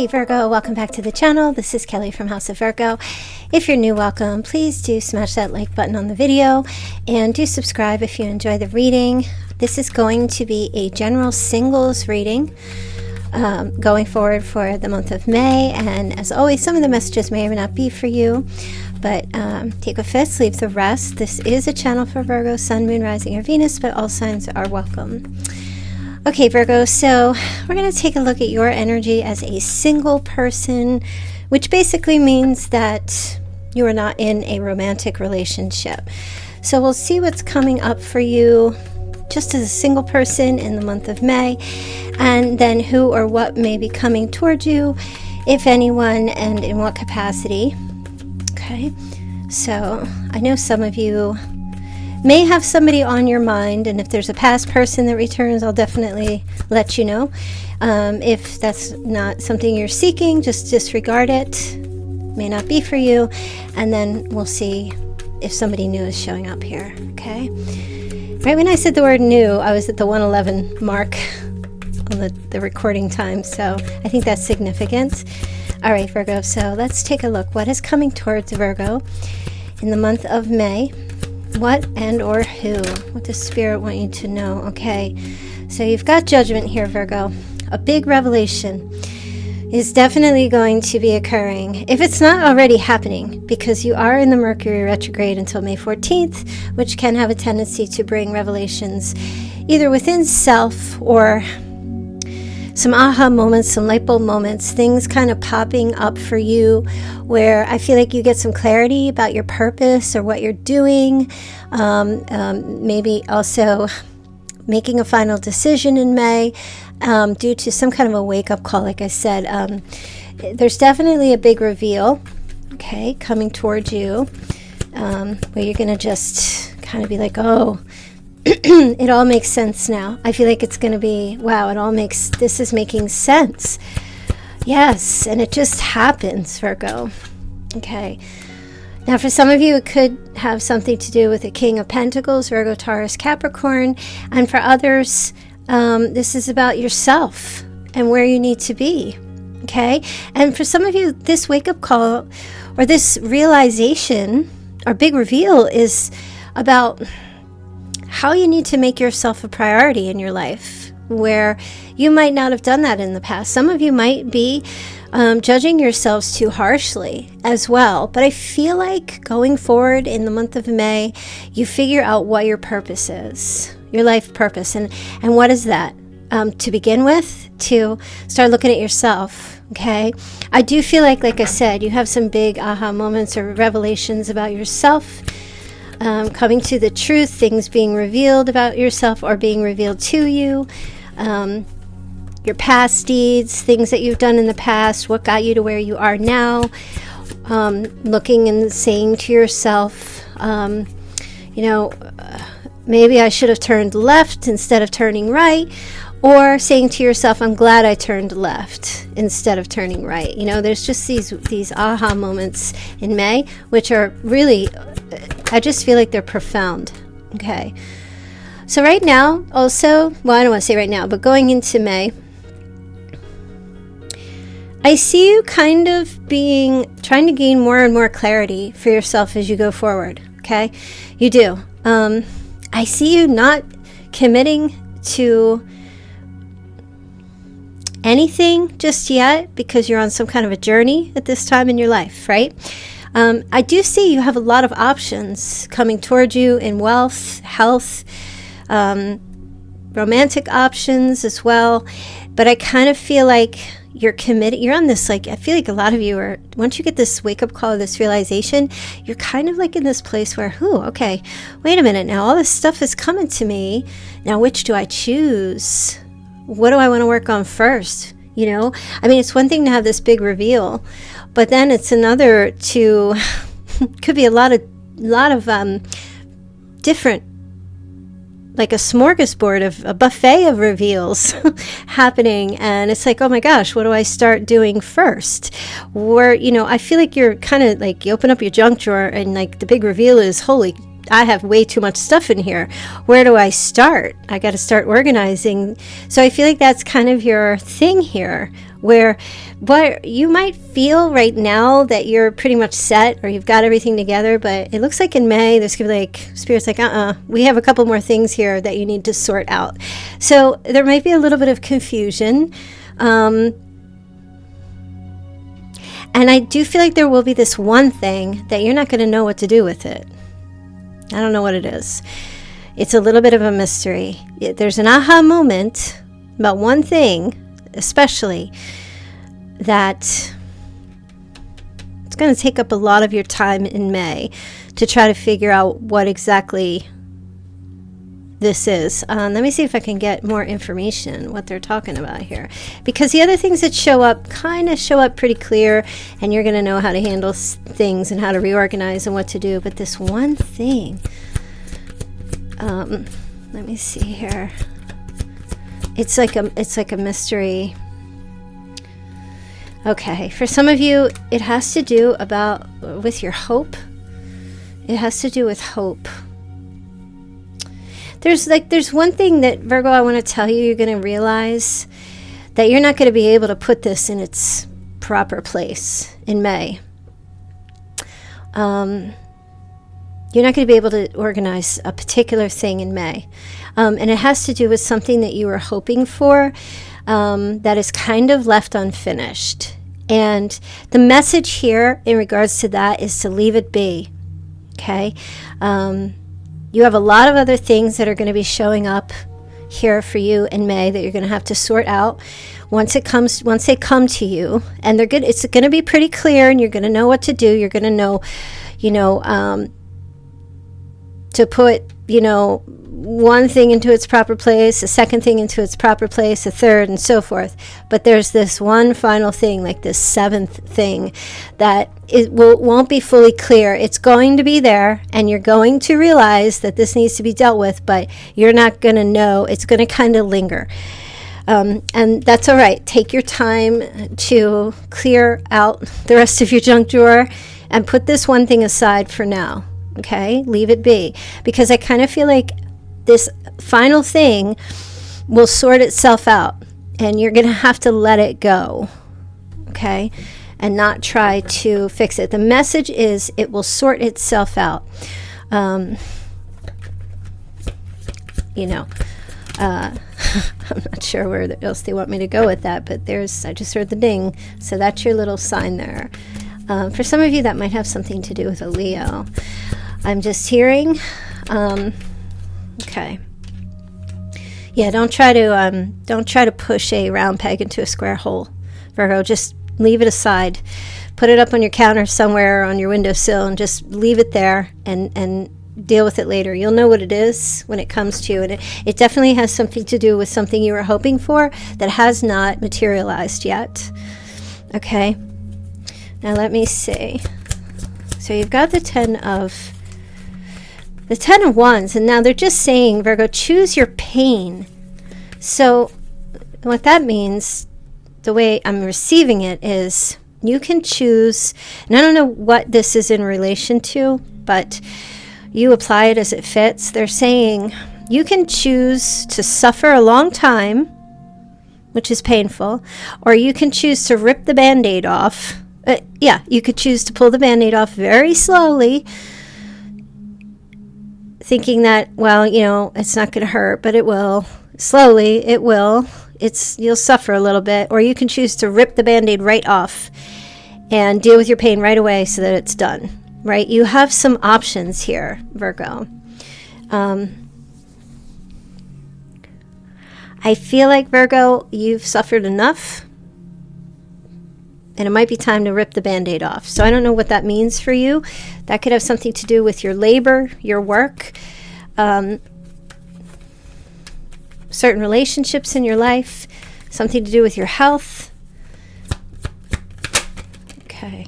Hey Virgo, welcome back to the channel. This is Kelly from House of Virgo. If you're new, welcome. Please do smash that like button on the video and do subscribe if you enjoy the reading. This is going to be a general singles reading going forward for the month of May, and as always, some of the messages may or may not be for you, but take a fifth, leave the rest. This is a channel for Virgo, Sun, Moon, Rising, or Venus, but all signs are welcome. Okay, Virgo, so we're going to take a look at your energy as a single person, which basically means that you are not in a romantic relationship. So we'll see what's coming up for you just as a single person in the month of May, and then who or what may be coming towards you, if anyone, and in what capacity. Okay, so I know some of you may have somebody on your mind, and if there's a past person that returns, I'll definitely let you know. If that's not something you're seeking, just disregard it. May not be for you, and then we'll see if somebody new is showing up here. Okay, right when I said the word new, I was at the 111 mark on the recording time, so I think that's significant. All right, Virgo, so let's take a look. What is coming towards Virgo in the month of May? What and or who? What does Spirit want you to know? Okay, so you've got Judgment here, Virgo. A big revelation is definitely going to be occurring, if it's not already happening, because you are in the Mercury retrograde until May 14th, which can have a tendency to bring revelations either within self or some aha moments, some light bulb moments, things kind of popping up for you where I feel like you get some clarity about your purpose or what you're doing. Maybe also making a final decision in May due to some kind of a wake-up call. Like I said, there's definitely a big reveal, okay, coming towards you, where you're going to just kind of be like, oh, it all makes sense now. I feel like it's going to be, wow, this is making sense. Yes, and it just happens, Virgo. Okay. Now, for some of you, it could have something to do with the King of Pentacles, Virgo, Taurus, Capricorn. And for others, this is about yourself and where you need to be. Okay. And for some of you, this wake-up call or this realization or big reveal is about how you need to make yourself a priority in your life, where you might not have done that in the past. Some of you might be judging yourselves too harshly as well. But I feel like going forward in the month of May, you figure out what your purpose is, your life purpose. And what is that? To begin with, to start looking at yourself. Okay. I do feel like I said, you have some big aha moments or revelations about yourself. Coming to the truth, things being revealed about yourself or being revealed to you, your past deeds, things that you've done in the past, what got you to where you are now, looking and saying to yourself, maybe I should have turned left instead of turning right, or saying to yourself, I'm glad I turned left instead of turning right. There's just these aha moments in May, which are really, I just feel like they're profound. Okay. So right now, also, well, I don't want to say right now, but going into May, I see you kind of trying to gain more and more clarity for yourself as you go forward. Okay. You do. I see you not committing to anything just yet because you're on some kind of a journey at this time in your life, right? I do see you have a lot of options coming towards you in wealth, health, romantic options as well. But I kind of feel like you're committed. You're on this, I feel like a lot of you are, once you get this wake-up call, this realization, you're kind of in this place where, okay, wait a minute now, all this stuff is coming to me. Now, which do I choose? What do I want to work on first? It's one thing to have this big reveal, but then it's another to, could be a lot of different, like a smorgasbord of a buffet of reveals happening. And it's like, oh my gosh, what do I start doing first? Where, I feel like you're kind of you open up your junk drawer and the big reveal is, holy I have way too much stuff in here. Where do I start? I got to start organizing. So I feel like that's kind of your thing here, where what you might feel right now that you're pretty much set or you've got everything together, but it looks like in May there's gonna be like Spirit's like, we have a couple more things here that you need to sort out. So there might be a little bit of confusion. And I do feel like there will be this one thing that you're not going to know what to do with it. I don't know what it is. It's a little bit of a mystery. There's an aha moment about one thing, especially, that it's going to take up a lot of your time in May to try to figure out what exactly this is. Let me see if I can get more information what they're talking about here, because the other things that show up kind of show up pretty clear, and you're going to know how to handle things and how to reorganize and what to do. But this one thing, let me see here. It's like a mystery. Okay, for some of you, it has to do with your hope. It has to do with hope. There's one thing that, Virgo, I want to tell you, you're going to realize that you're not going to be able to put this in its proper place in May. You're not going to be able to organize a particular thing in May. And it has to do with something that you were hoping for that is kind of left unfinished. And the message here in regards to that is to leave it be. Okay? You have a lot of other things that are going to be showing up here for you in May that you're going to have to sort out once they come to you, and they're good. It's going to be pretty clear, and you're going to know what to do. You're going to know, to put, one thing into its proper place, a second thing into its proper place, a third, and so forth. But there's this one final thing, like this seventh thing, that won't be fully clear. It's going to be there, and you're going to realize that this needs to be dealt with, but you're not going to know. It's going to kind of linger. And that's all right. Take your time to clear out the rest of your junk drawer and put this one thing aside for now. Okay? Leave it be. Because I kind of feel like this final thing will sort itself out, and you're going to have to let it go. Okay? And not try to fix it. The message is it will sort itself out. I'm not sure where else they want me to go with that, but I just heard the ding, so that's your little sign there. For some of you, that might have something to do with a Leo. I'm just hearing. Okay. Yeah, don't try to push a round peg into a square hole, Virgo. Just leave it aside. Put it up on your counter somewhere or on your windowsill, and just leave it there and deal with it later. You'll know what it is when it comes to you, and it definitely has something to do with something you were hoping for that has not materialized yet. Okay, now let me see. So you've got the 10 of Wands, and now they're just saying, Virgo, choose your pain. So what that means, the way I'm receiving it, is you can choose, and I don't know what this is in relation to, but you apply it as it fits. They're saying you can choose to suffer a long time, which is painful, or you can choose to rip the Band-Aid off. You could choose to pull the Band-Aid off very slowly, thinking that, it's not going to hurt, but it will. Slowly, it will. You'll suffer a little bit. Or you can choose to rip the Band-Aid right off and deal with your pain right away so that it's done. Right? You have some options here, Virgo. I feel like, Virgo, you've suffered enough, and it might be time to rip the Band-Aid off. So I don't know what that means for you. That could have something to do with your labor, your work, certain relationships in your life, something to do with your health. Okay.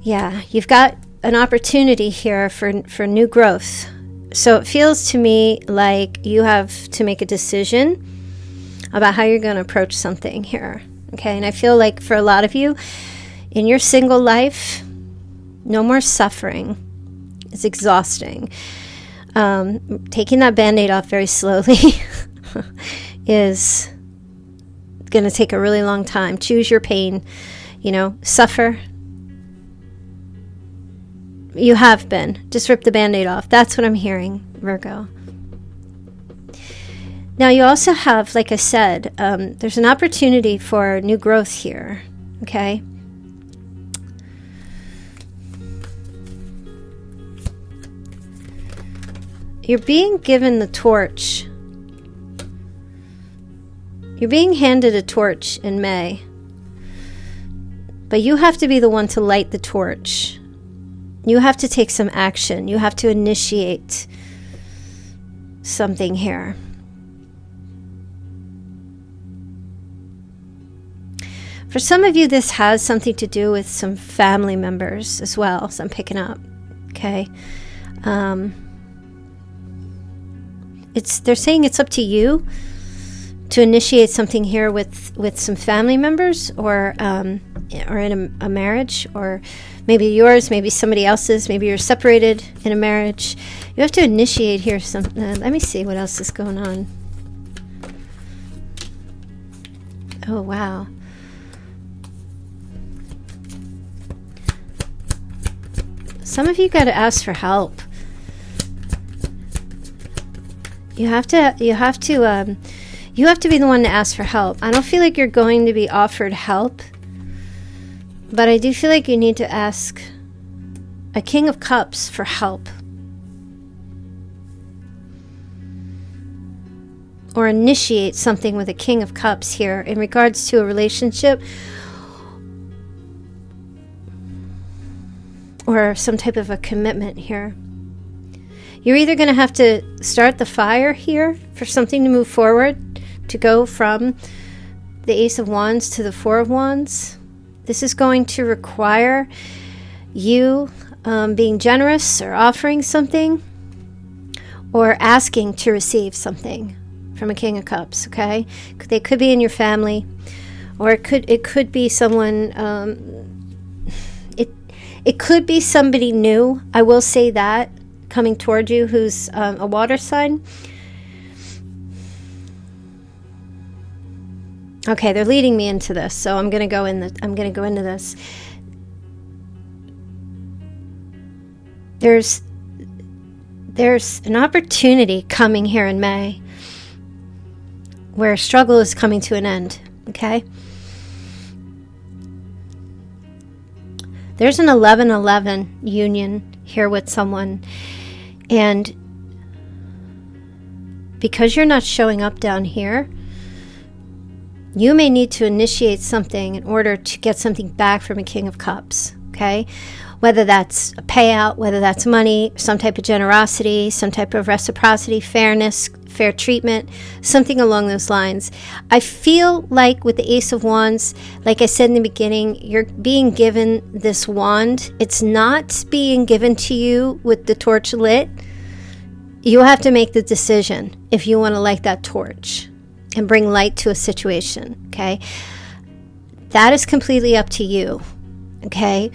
Yeah, you've got an opportunity here for new growth. So it feels to me like you have to make a decision about how you're going to approach something here. Okay, and I feel like for a lot of you, in your single life, no more suffering. It's exhausting. Taking that Band-Aid off very slowly is going to take a really long time. Choose your pain, you know, suffer. You have been. Just rip the Band-Aid off. That's what I'm hearing, Virgo. Now, you also have, like I said, there's an opportunity for new growth here, okay? You're being given the torch. You're being handed a torch in May. But you have to be the one to light the torch. You have to take some action. You have to initiate something here. For some of you, this has something to do with some family members as well, so I'm picking up, okay? They're saying it's up to you to initiate something here with some family members, or in a marriage, or maybe yours, maybe somebody else's, maybe you're separated in a marriage. You have to initiate here something. Let me see what else is going on. Oh, wow. Some of you got to ask for help. You have to be the one to ask for help. I don't feel like you're going to be offered help, but I do feel like you need to ask a King of Cups for help, or initiate something with a King of Cups here in regards to a relationship or some type of a commitment here. You're either going to have to start the fire here for something to move forward, to go from the Ace of Wands to the Four of Wands. This is going to require you being generous or offering something, or asking to receive something from a King of Cups, okay? They could be in your family, or it could be someone, it could be somebody new, I will say that, coming toward you, who's a water sign. Okay, they're leading me into this, so I'm going to go into this. There's an opportunity coming here in May where struggle is coming to an end, okay? There's an 11-11 union here with someone, and because you're not showing up down here, you may need to initiate something in order to get something back from a King of Cups, okay? Whether that's a payout, whether that's money, some type of generosity, some type of reciprocity, fairness, fair treatment, something along those lines. I feel like with the Ace of Wands, like I said in the beginning, you're being given this wand. It's not being given to you with the torch lit. You have to make the decision if you want to light that torch and bring light to a situation, okay? That is completely up to you, okay?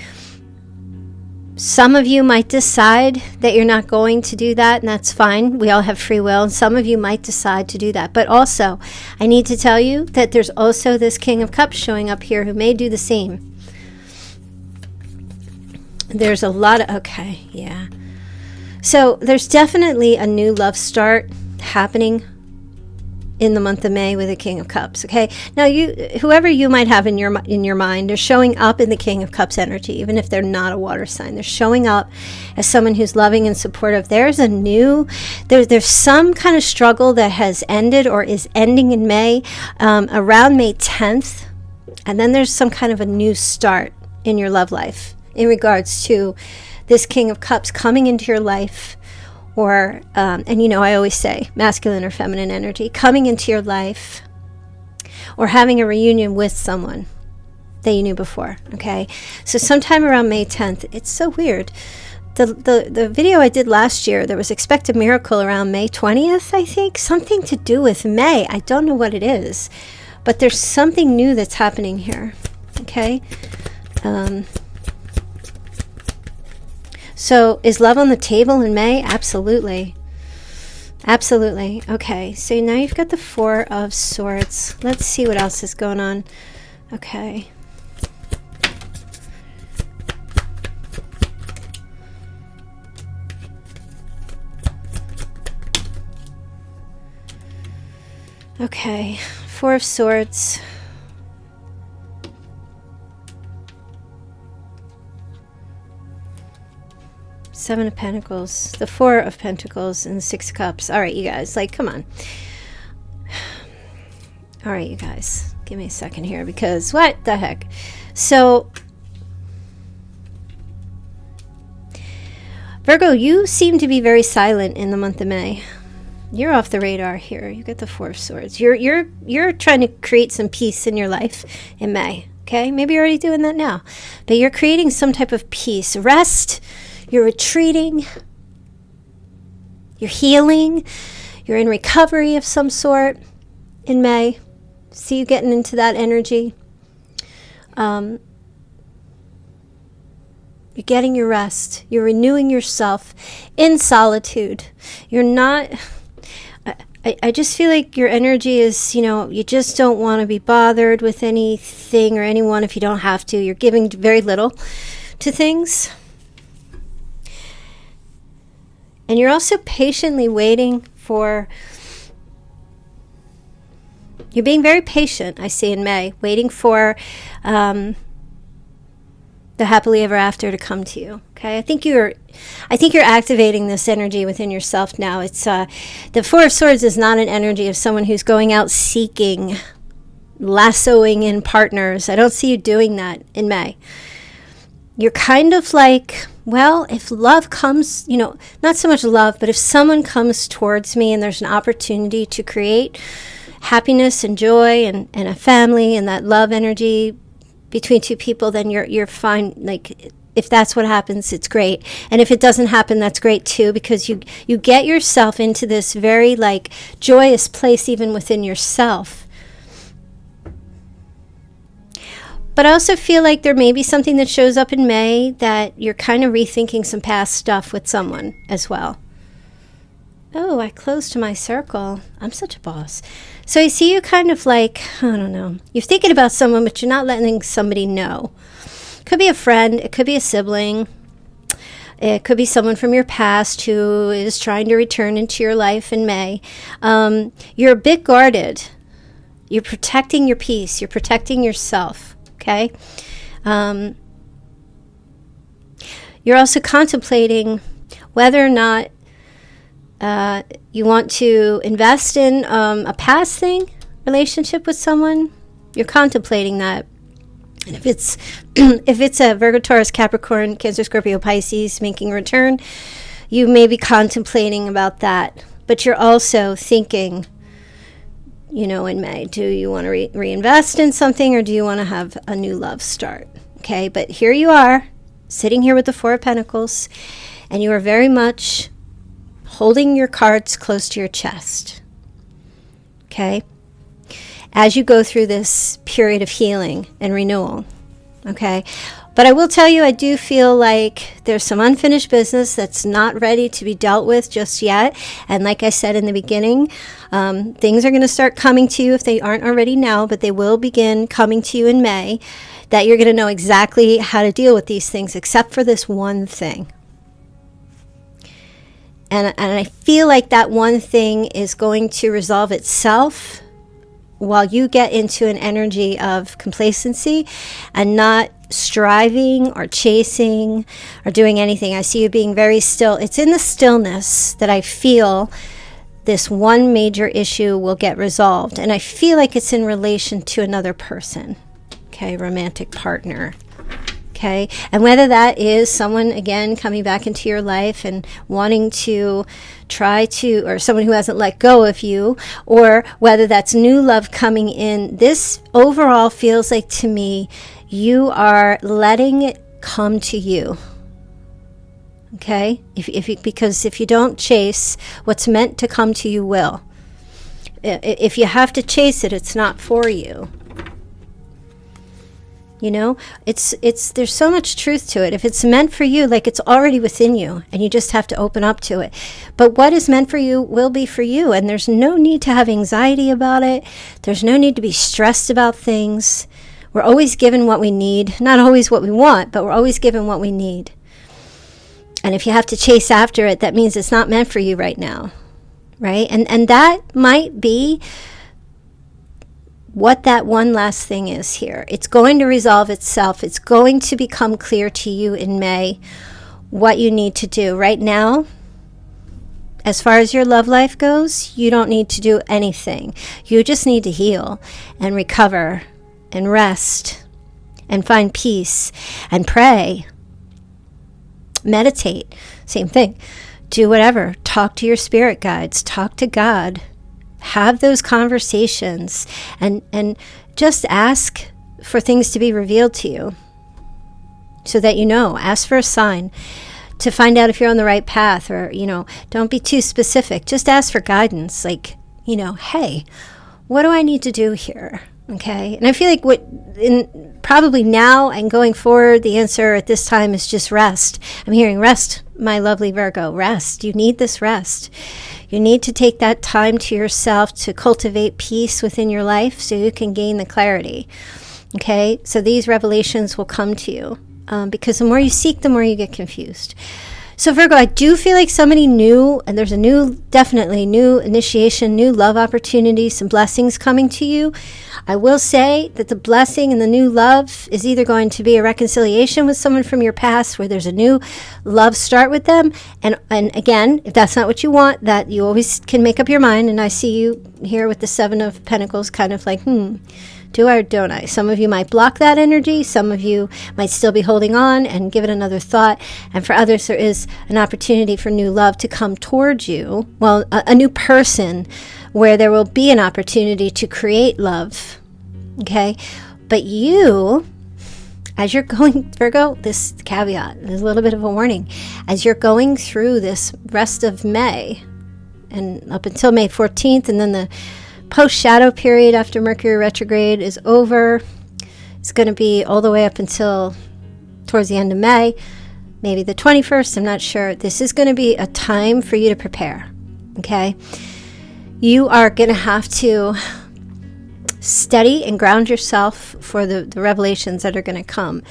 Some of you might decide that you're not going to do that, and that's fine. We all have free will, and some of you might decide to do that. But also, I need to tell you that there's also this King of Cups showing up here who may do the same. There's a lot of, okay, yeah. So there's definitely a new love start happening in the month of May with the King of Cups, okay? Now, whoever you might have in your mind, they're showing up in the King of Cups energy, even if they're not a water sign. They're showing up as someone who's loving and supportive. There's some kind of struggle that has ended or is ending in May, around May 10th, and then there's some kind of a new start in your love life in regards to this King of Cups coming into your life, or, and you know, I always say masculine or feminine energy coming into your life, or having a reunion with someone that you knew before, okay? So sometime around May 10th, it's so weird. The video I did last year, there was Expect a Miracle around May 20th, I think. Something to do with May. I don't know what it is, but there's something new that's happening here, okay? So is love on the table in May? Absolutely. Absolutely. Okay, so now you've got the Four of Swords. Let's see what else is going on. Okay. Okay, Four of Swords. Seven of Pentacles, the Four of Pentacles, and the Six of Cups. All right, you guys, like, come on. All right, you guys, give me a second here, because what the heck? So, Virgo, you seem to be very silent in the month of May. You're off the radar here. You get the Four of Swords. You're trying to create some peace in your life in May. Okay, maybe you're already doing that now, but you're creating some type of peace, rest. You're retreating. You're healing. You're in recovery of some sort in May. See you getting into that energy. You're getting your rest. You're renewing yourself in solitude. You're not. I just feel like your energy is, you know, you just don't want to be bothered with anything or anyone if you don't have to. You're giving very little to things. And you're also patiently waiting for, you're being very patient, I see in May, waiting for the happily ever after to come to you. Okay, I think you're activating this energy within yourself now. It's the Four of Swords is not an energy of someone who's going out seeking, lassoing in partners. I don't see you doing that in May. You're kind of like, well, if love comes, you know, not so much love, but if someone comes towards me and there's an opportunity to create happiness and joy and a family and that love energy between two people, then you're fine. Like, if that's what happens, it's great. And if it doesn't happen, that's great too, because you get yourself into this very like joyous place even within yourself. But I also feel like there may be something that shows up in May that you're kind of rethinking some past stuff with someone as well. Oh, I closed my circle. I'm such a boss. So I see you kind of like, I don't know. You're thinking about someone, but you're not letting somebody know. Could be a friend. It could be a sibling. It could be someone from your past who is trying to return into your life in May. You're a bit guarded. You're protecting your peace. You're protecting yourself. Okay. You're also contemplating whether or not you want to invest in a past thing, relationship with someone. You're contemplating that. And if it's a Virgo, Taurus, Capricorn, Cancer, Scorpio, Pisces making a return, you may be contemplating about that. But you're also thinking, you know, in May, do you want to reinvest in something, or do you want to have a new love start? Okay, but here you are, sitting here with the Four of Pentacles, and you are very much holding your cards close to your chest. Okay, as you go through this period of healing and renewal. Okay, but I will tell you, I do feel like there's some unfinished business that's not ready to be dealt with just yet. And like I said in the beginning, things are going to start coming to you if they aren't already now, but they will begin coming to you in May, that you're going to know exactly how to deal with these things, except for this one thing. And I feel like that one thing is going to resolve itself while you get into an energy of complacency and not striving or chasing or doing anything. I see you being very still. It's in the stillness that I feel this one major issue will get resolved. And I feel like it's in relation to another person. Okay, romantic partner. Okay, and whether that is someone, again, coming back into your life and wanting to try to, or someone who hasn't let go of you, or whether that's new love coming in, this overall feels like to me, you are letting it come to you. Okay, because if you don't chase, what's meant to come to you will. If you have to chase it, it's not for you. You know, there's so much truth to it. If it's meant for you, like, it's already within you and you just have to open up to it. But what is meant for you will be for you. And there's no need to have anxiety about it. There's no need to be stressed about things. We're always given what we need, not always what we want, but we're always given what we need. And if you have to chase after it, that means it's not meant for you right now, right? And that might be what that one last thing is here. It's going to resolve itself. It's going to become clear to you in May what you need to do. Right now, as far as your love life goes, you don't need to do anything. You just need to heal and recover and rest and find peace and pray. Meditate, same thing. Do whatever. Talk to your spirit guides. Talk to God. Have those conversations and just ask for things to be revealed to you so that you know. Ask for a sign to find out if you're on the right path, or, you know, don't be too specific. Just ask for guidance, like, you know, hey, what do I need to do here? Okay. And I feel like probably now and going forward, the answer at this time is just rest. I'm hearing rest, my lovely Virgo. Rest. You need this rest. You need to take that time to yourself to cultivate peace within your life so you can gain the clarity. Okay. So these revelations will come to you because the more you seek, the more you get confused. So Virgo, I do feel like somebody new, and there's definitely new initiation, new love opportunities, some blessings coming to you. I will say that the blessing and the new love is either going to be a reconciliation with someone from your past where there's a new love start with them. And again, if that's not what you want, that you always can make up your mind. And I see you here with the Seven of Pentacles kind of like, do I or don't I? Some of you might block that energy. Some of you might still be holding on and give it another thought. And for others, there is an opportunity for new love to come towards you. Well, a new person where there will be an opportunity to create love. Okay? But you, as you're going, Virgo, this caveat, there's a little bit of a warning. As you're going through this rest of May and up until May 14th, and then the post-shadow period after Mercury retrograde is over. It's going to be all the way up until towards the end of May, maybe the 21st, I'm not sure. This is going to be a time for you to prepare, okay? You are going to have to steady and ground yourself for the revelations that are going to come.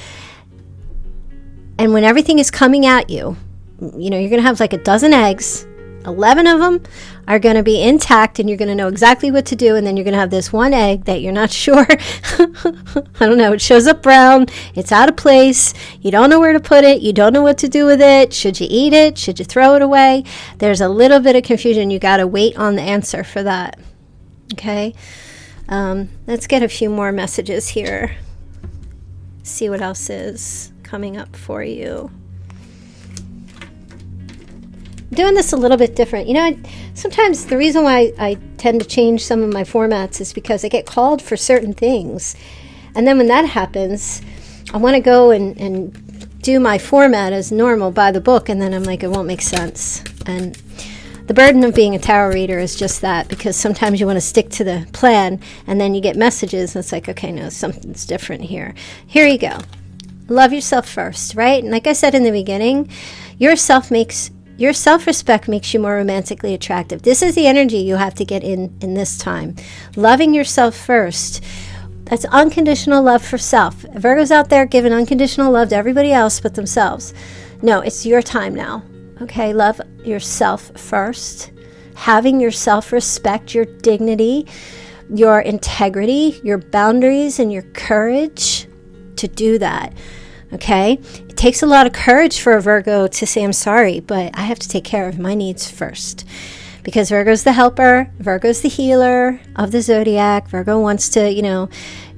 And when everything is coming at you, you know, you're going to have like a dozen eggs. 11 of them are going to be intact and you're going to know exactly what to do, and then you're going to have this one egg that you're not sure. I don't know, it shows up brown, it's out of place, you don't know where to put it, you don't know what to do with it. Should you eat it? Should you throw it away? There's a little bit of confusion. You got to wait on the answer for that. Okay, let's get a few more messages here, see what else is coming up for you. Doing this a little bit different. You know, sometimes the reason why I tend to change some of my formats is because I get called for certain things. And then when that happens, I want to go and do my format as normal by the book. And then I'm like, it won't make sense. And the burden of being a tarot reader is just that, because sometimes you want to stick to the plan and then you get messages and it's like, okay, no, something's different here. Here you go. Love yourself first, right? And like I said in the beginning, your self-respect makes you more romantically attractive. This is the energy you have to get in this time. Loving yourself first. That's unconditional love for self. Virgo's out there giving unconditional love to everybody else but themselves. No, it's your time now. Okay, love yourself first. Having your self-respect, your dignity, your integrity, your boundaries, and your courage to do that. Okay? It takes a lot of courage for a Virgo to say, I'm sorry, but I have to take care of my needs first. Because Virgo's the helper, Virgo's the healer of the zodiac. Virgo wants to,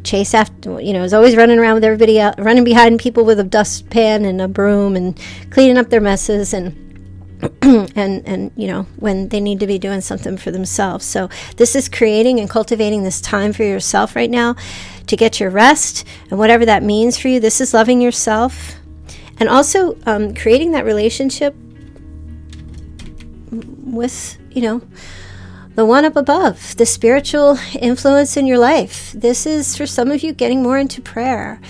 chase after, is always running around with everybody else, running behind people with a dustpan and a broom and cleaning up their messes and when they need to be doing something for themselves. So this is creating and cultivating this time for yourself right now to get your rest, and whatever that means for you. This is loving yourself, and also creating that relationship with, the one up above, the spiritual influence in your life. This is, for some of you, getting more into prayer.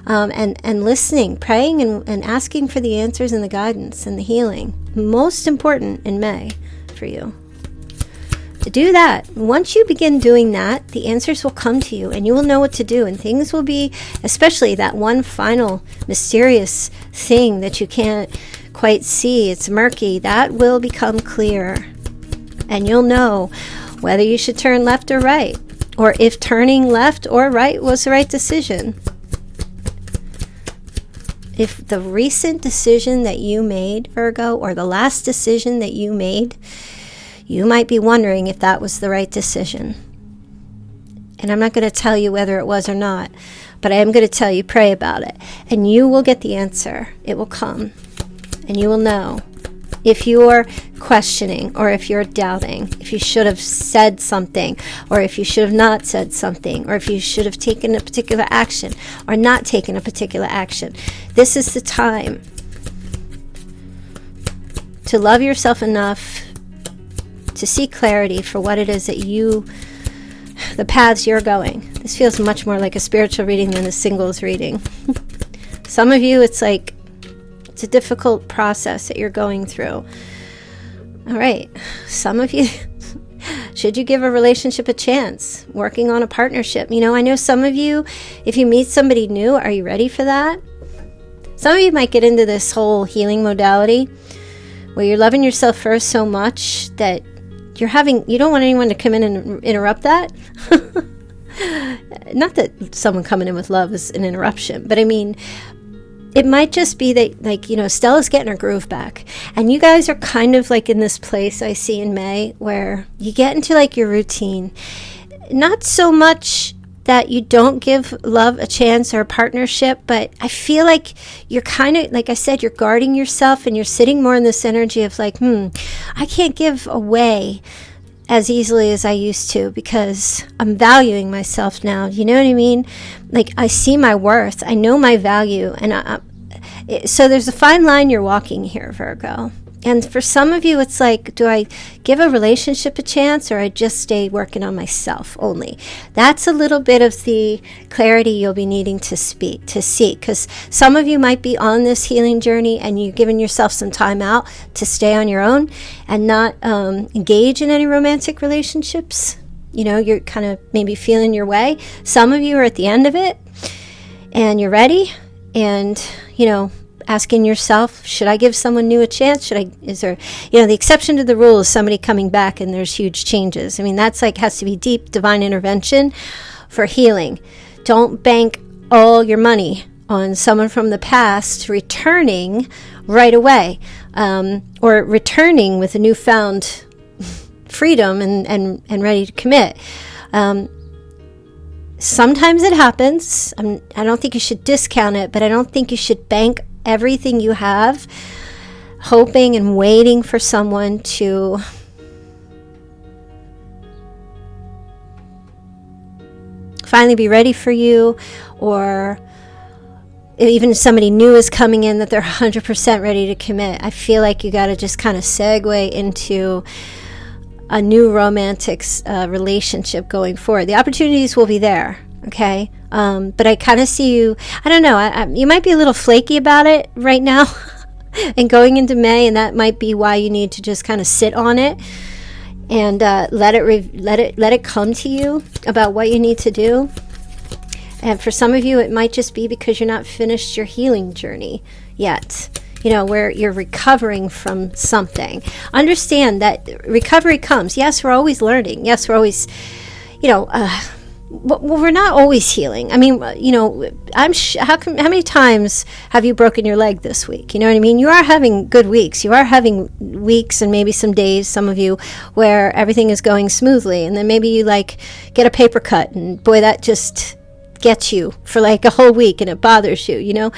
and listening, praying, and asking for the answers and the guidance and the healing. Most important in May for you. To do that, once you begin doing that, the answers will come to you and you will know what to do, and things will be, especially that one final mysterious thing that you can't quite see, it's murky, that will become clear, and you'll know whether you should turn left or right, or if turning left or right was the right decision. If the recent decision that you made, Virgo, or the last decision that you made, you might be wondering if that was the right decision. And I'm not going to tell you whether it was or not, but I am going to tell you, pray about it. And you will get the answer. It will come. And you will know if you're questioning, or if you're doubting, if you should have said something, or if you should have not said something, or if you should have taken a particular action or not taken a particular action. This is the time to love yourself enough to see clarity for what it is that the paths you're going. This feels much more like a spiritual reading than a singles reading. Some of you, it's like, it's a difficult process that you're going through. All right. Some of you, should you give a relationship a chance? Working on a partnership. You know, I know some of you, if you meet somebody new, are you ready for that? Some of you might get into this whole healing modality where you're loving yourself first so much that you don't want anyone to come in and interrupt that. Not that someone coming in with love is an interruption, but I mean, it might just be that, like, you know, Stella's getting her groove back, and you guys are kind of like in this place I see in May where you get into like your routine. Not so much that you don't give love a chance or a partnership, but I feel like you're kind of, like I said, you're guarding yourself, and you're sitting more in this energy of like, I can't give away as easily as I used to because I'm valuing myself now. You know what I mean? Like, I see my worth. I know my value. And so there's a fine line you're walking here, Virgo. And for some of you, it's like, do I give a relationship a chance, or I just stay working on myself only? That's a little bit of the clarity you'll be needing to seek. Because some of you might be on this healing journey and you've given yourself some time out to stay on your own and not engage in any romantic relationships. You know, you're kind of maybe feeling your way. Some of you are at the end of it and you're ready, and, you know, asking yourself, should I give someone new a chance? Is there, you know, the exception to the rule is somebody coming back and there's huge changes. I mean, that's like, has to be deep divine intervention for healing. Don't bank all your money on someone from the past returning right away, or returning with a newfound freedom and ready to commit. Sometimes it happens. I don't think you should discount it, but I don't think you should bank everything you have, hoping and waiting for someone to finally be ready for you, or even if somebody new is coming in that they're 100% ready to commit. I feel like you got to just kind of segue into a new romantic relationship going forward. The opportunities will be there, okay? But I kind of see you, I don't know, you might be a little flaky about it right now and going into May, and that might be why you need to just kind of sit on it and let it come to you about what you need to do. And for some of you, it might just be because you're not finished your healing journey yet. You know, where you're recovering from something. Understand that recovery comes. Yes, we're always learning. Yes, we're always, you know, well, we're not always healing. I mean, you know, how many times have you broken your leg this week? You know what I mean? You are having good weeks. You are having weeks and maybe some days, some of you, where everything is going smoothly. And then maybe you like get a paper cut, and boy, that just gets you for like a whole week and it bothers you, you know?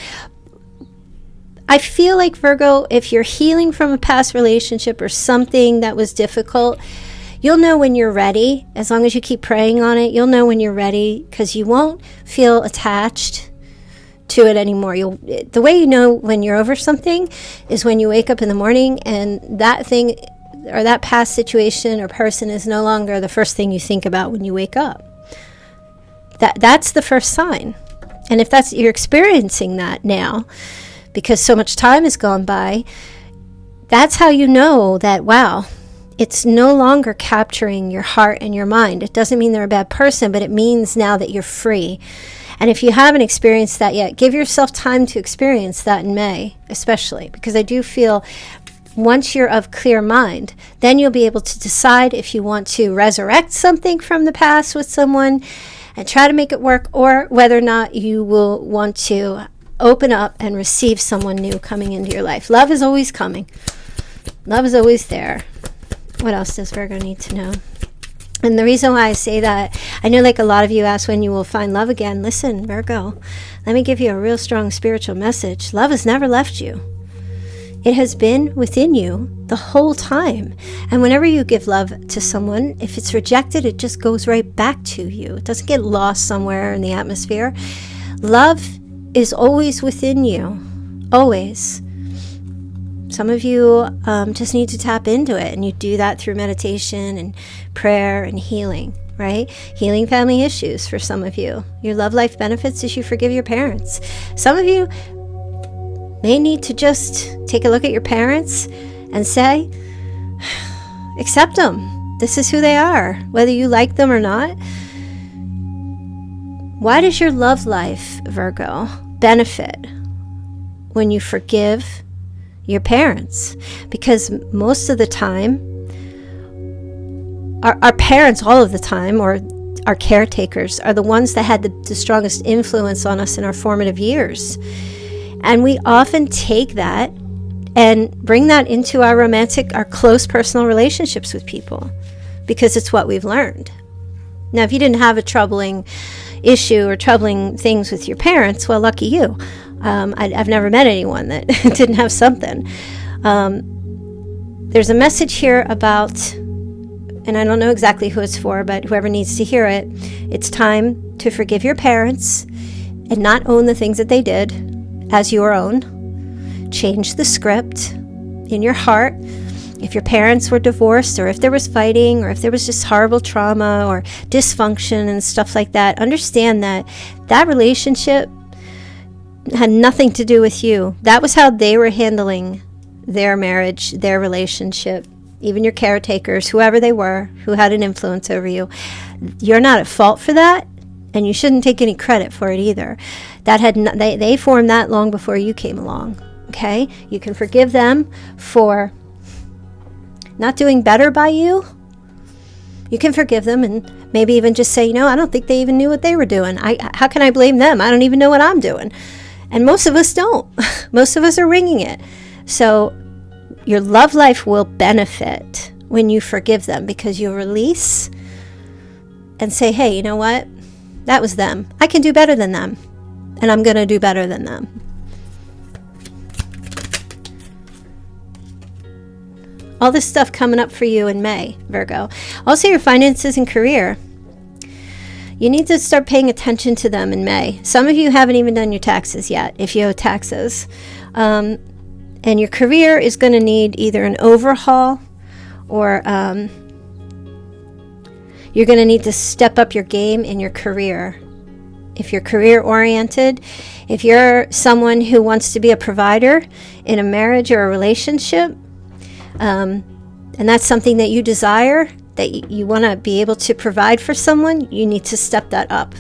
I feel like, Virgo, if you're healing from a past relationship or something that was difficult, you'll know when you're ready. As long as you keep praying on it, you'll know when you're ready, because you won't feel attached to it anymore. The way you know when you're over something is when you wake up in the morning and that thing or that past situation or person is no longer the first thing you think about when you wake up. That's the first sign. And if that's, you're experiencing that now because so much time has gone by, that's how you know that, wow, it's no longer capturing your heart and your mind. It doesn't mean they're a bad person, but it means now that you're free. And if you haven't experienced that yet, give yourself time to experience that in May, especially, because I do feel once you're of clear mind, then you'll be able to decide if you want to resurrect something from the past with someone and try to make it work, or whether or not you will want to open up and receive someone new coming into your life. Love is always coming. Love is always there. What else does Virgo need to know? And the reason why I say that, I know like a lot of you ask when you will find love again. Listen, Virgo, let me give you a real strong spiritual message. Love has never left you. It has been within you the whole time. And whenever you give love to someone, if it's rejected, it just goes right back to you. It doesn't get lost somewhere in the atmosphere. Love is always within you. Always. Some of you just need to tap into it, and you do that through meditation and prayer and healing, right? Healing family issues for some of you. Your love life benefits as you forgive your parents. Some of you may need to just take a look at your parents and say, accept them. This is who they are, whether you like them or not. Why does your love life, Virgo, benefit when you forgive your parents? Because most of the time, our parents, all of the time, or our caretakers, are the ones that had the strongest influence on us in our formative years. And we often take that and bring that into our romantic, our close personal relationships with people, because it's what we've learned. Now, if you didn't have a troubling issue or troubling things with your parents, well, lucky you. I've never met anyone that didn't have something. There's a message here about, and I don't know exactly who it's for, but whoever needs to hear it, it's time to forgive your parents and not own the things that they did as your own. Change the script in your heart. If your parents were divorced, or if there was fighting, or if there was just horrible trauma or dysfunction and stuff like that, understand that that relationship had nothing to do with you. That was how they were handling their marriage, their relationship. Even your caretakers, whoever they were, who had an influence over you, you're not at fault for that, and you shouldn't take any credit for it either. That had they formed that long before you came along. Okay, you can forgive them for not doing better by you. You can forgive them and maybe even just say, I don't think they even knew what they were doing. How can I blame them? I don't even know what I'm doing. And most of us don't. Most of us are winging it. So your love life will benefit when you forgive them, because you'll release and say, hey, you know what? That was them. I can do better than them. And I'm going to do better than them. All this stuff coming up for you in May, Virgo. Also, your finances and career. You need to start paying attention to them in May. Some of you haven't even done your taxes yet, if you owe taxes. And your career is going to need either an overhaul, or you're going to need to step up your game in your career. If you're career oriented, if you're someone who wants to be a provider in a marriage or a relationship, and that's something that you desire, that you want to be able to provide for someone, you need to step that up.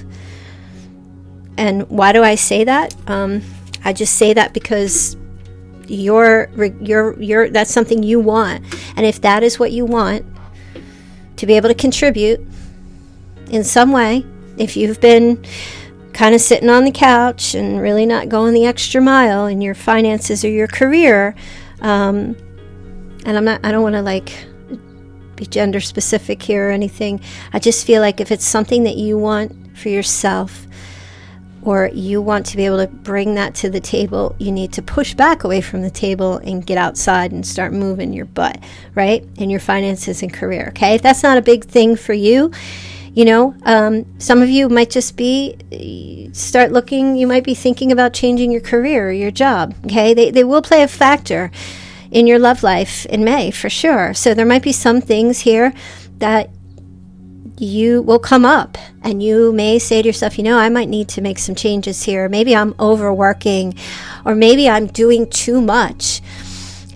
And why do I say that? I just say that because that's something you want. And if that is what you want, to be able to contribute in some way, if you've been kind of sitting on the couch and really not going the extra mile in your finances or your career, and I don't want to be gender specific here or anything. I just feel like if it's something that you want for yourself, or you want to be able to bring that to the table, you need to push back away from the table and get outside and start moving your butt, right? In your finances and career, okay? If that's not a big thing for you, some of you might just start looking, you might be thinking about changing your career or your job, okay? They will play a factor in your love life in May, for sure. So there might be some things here that you will come up, and you may say to yourself, you know, I might need to make some changes here. Maybe I'm overworking, or maybe I'm doing too much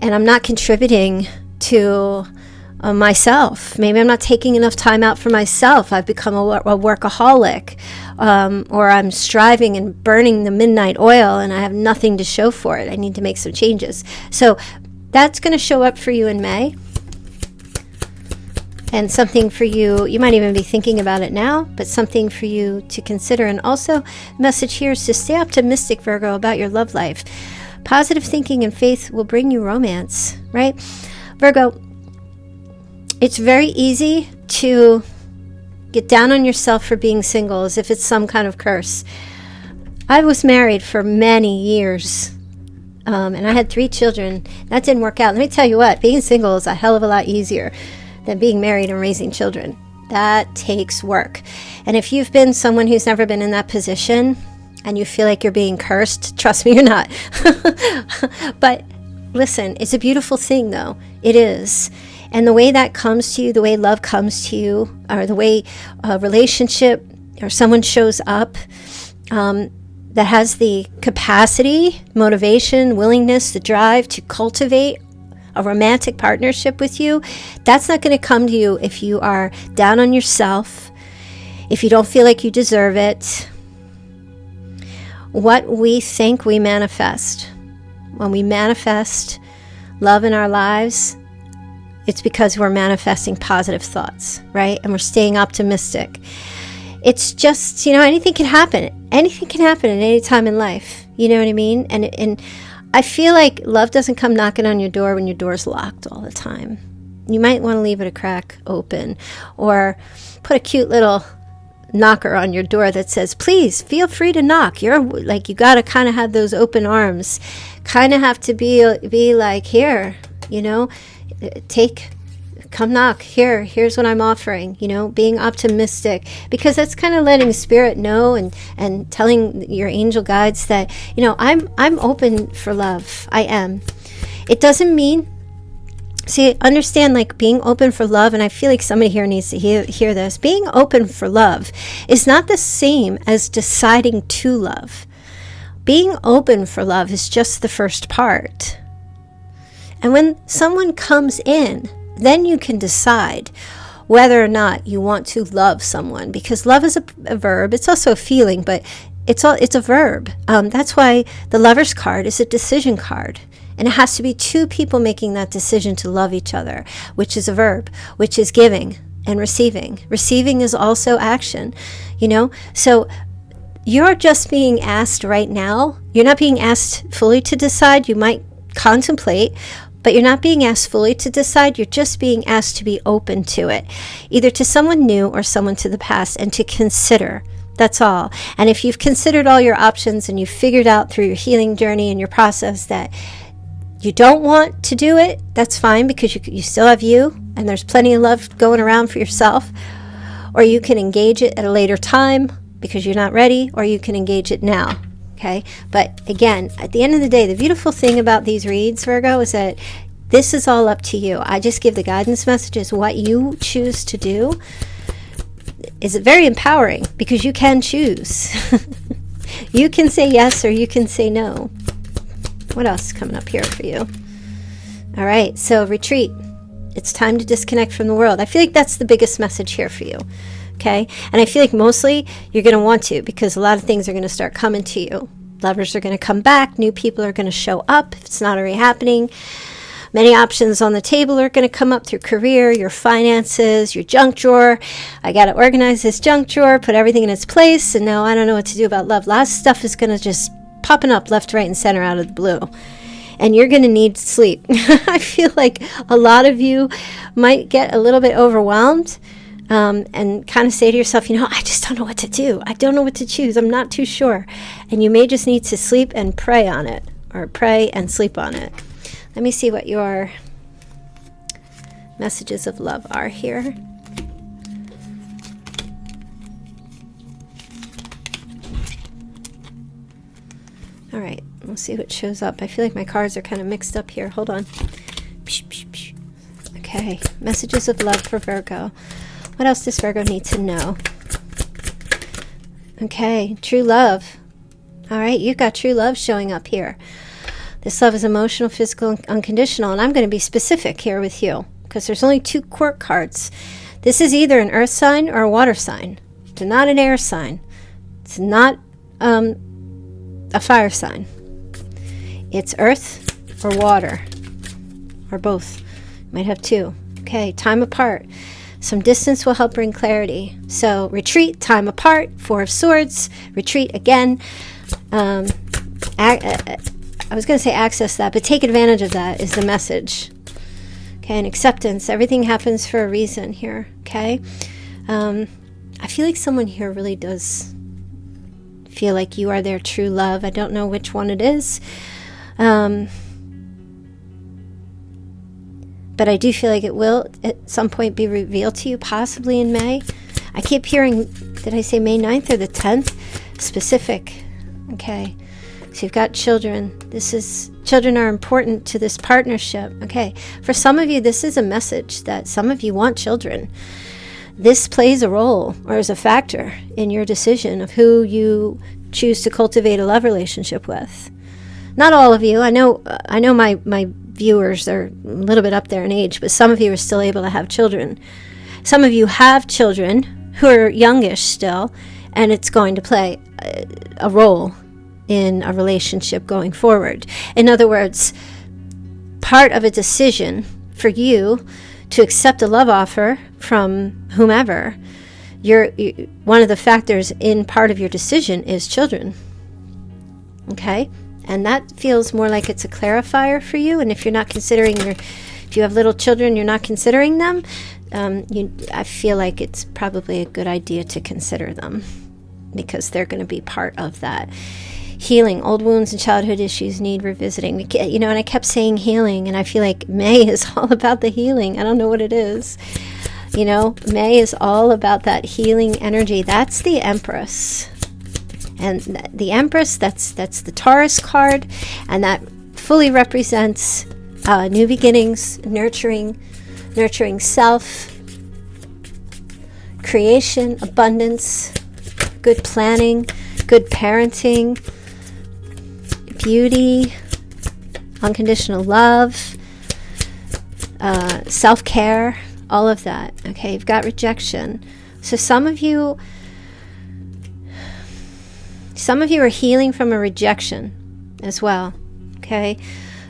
and I'm not contributing to myself. Maybe I'm not taking enough time out for myself. I've become a workaholic, or I'm striving and burning the midnight oil and I have nothing to show for it. I need to make some changes. So that's going to show up for you in May. And something for you, you might even be thinking about it now, but something for you to consider. And also, the message here is to stay optimistic, Virgo, about your love life. Positive thinking and faith will bring you romance, right? Virgo, it's very easy to get down on yourself for being single as if it's some kind of curse. I was married for many years, and I had 3 children. That didn't work out. Let me tell you what, being single is a hell of a lot easier than being married and raising children. That takes work. And if you've been someone who's never been in that position and you feel like you're being cursed, trust me, you're not. But listen, it's a beautiful thing though. It is. And the way that comes to you, the way love comes to you, or the way a relationship or someone shows up that has the capacity, motivation, willingness, the drive to cultivate a romantic partnership with you, that's not going to come to you if you are down on yourself, if you don't feel like you deserve it. What we think, we manifest. When we manifest love in our lives, it's because we're manifesting positive thoughts, right? And we're staying optimistic. It's just, you know, anything can happen. Anything can happen at any time in life. You know what I mean? And I feel like love doesn't come knocking on your door when your door's locked all the time. You might want to leave it a crack open, or put a cute little knocker on your door that says, please feel free to knock. You're like, you got to kind of have those open arms, kind of have to be like, here, you know, come knock, here's what I'm offering, you know, being optimistic, because that's kind of letting spirit know and telling your angel guides that, you know, I'm open for love. I am. It doesn't mean, see, understand, like, being open for love, and I feel like somebody here needs to hear this. Being open for love is not the same as deciding to love. Being open for love is just the first part. And when someone comes in, then you can decide whether or not you want to love someone, because love is a verb. It's also a feeling, but it's a verb. That's why the Lover's card is a decision card. And it has to be 2 people making that decision to love each other, which is a verb, which is giving and receiving. Receiving is also action, you know? So you're just being asked right now. You're not being asked fully to decide. You might contemplate, but you're not being asked fully to decide. You're just being asked to be open to it, either to someone new or someone to the past, and to consider. That's all. And if you've considered all your options and you've figured out through your healing journey and your process that you don't want to do it, that's fine, because you still have you, and there's plenty of love going around for yourself. Or you can engage it at a later time because you're not ready, or you can engage it now. Okay, but again, at the end of the day, the beautiful thing about these reads, Virgo, is that this is all up to you. I just give the guidance messages. What you choose to do is very empowering, because you can choose. You can say yes or you can say no. What else is coming up here for you? All right, so retreat. It's time to disconnect from the world. I feel like that's the biggest message here for you. Okay, and I feel like mostly you're going to want to, because a lot of things are going to start coming to you. Lovers are going to come back. New people are going to show up if it's not already happening. Many options on the table are going to come up through career, your finances, your junk drawer. I got to organize this junk drawer, put everything in its place, and now I don't know what to do about love. Lots of stuff is going to just popping up left, right, and center out of the blue. And you're going to need sleep. I feel like a lot of you might get a little bit overwhelmed. And kind of say to yourself, you know, I just don't know what to do. I don't know what to choose. I'm not too sure. And you may just need to sleep and pray on it, or pray and sleep on it. Let me see what your messages of love are here. All right, we'll see what shows up. I feel like my cards are kind of mixed up here. Hold on. Okay, messages of love for Virgo. What else does Virgo need to know? Okay, true love. All right, you've got true love showing up here. This love is emotional, physical, and unconditional. And I'm going to be specific here with you because there's only 2 court cards. This is either an earth sign or a water sign. It's not an air sign. It's not a fire sign. It's earth or water or both. You might have 2. Okay, time apart. Some distance will help bring clarity. So retreat, time apart, 4 of Swords, retreat again. I was going to say access that, but take advantage of that is the message. Okay, and acceptance. Everything happens for a reason here, okay? I feel like someone here really does feel like you are their true love. I don't know which one it is. But I do feel like it will at some point be revealed to you, possibly in May. I keep hearing, did I say May 9th or the 10th? Specific. Okay. So you've got children. Children are important to this partnership. Okay. For some of you, this is a message that some of you want children. This plays a role or is a factor in your decision of who you choose to cultivate a love relationship with. Not all of you. I know my viewers are a little bit up there in age, but some of you are still able to have children. Some of you have children who are youngish still, and it's going to play a role in a relationship going forward. In other words, part of a decision for you to accept a love offer from whomever, one of the factors in part of your decision is children. Okay? And that feels more like it's a clarifier for you. And if you're not considering if you have little children, you're not considering them, I feel like it's probably a good idea to consider them because they're going to be part of that. Healing, old wounds and childhood issues need revisiting. And I kept saying healing, and I feel like May is all about the healing. I don't know what it is. May is all about that healing energy. That's the Empress. And the Empress, that's the Taurus card, and that fully represents new beginnings, nurturing self, creation, abundance, good planning, good parenting, beauty, unconditional love, self-care, all of that. Okay, you've got rejection. So some of you are healing from a rejection as well. Okay,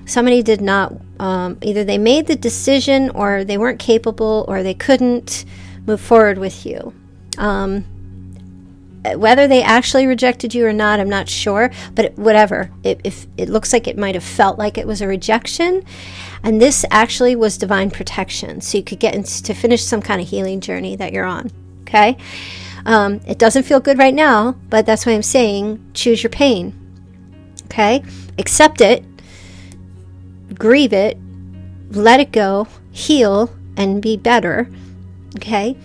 somebody did not either they made the decision or they weren't capable or they couldn't move forward with you. Whether they actually rejected you or not, I'm not sure, but whatever. If it looks like it might have felt like it was a rejection, and this actually was divine protection, so you could get to finish some kind of healing journey that you're on. Okay, it doesn't feel good right now, but that's why I'm saying choose your pain. Okay, accept it, grieve it, let it go, heal, and be better. Okay.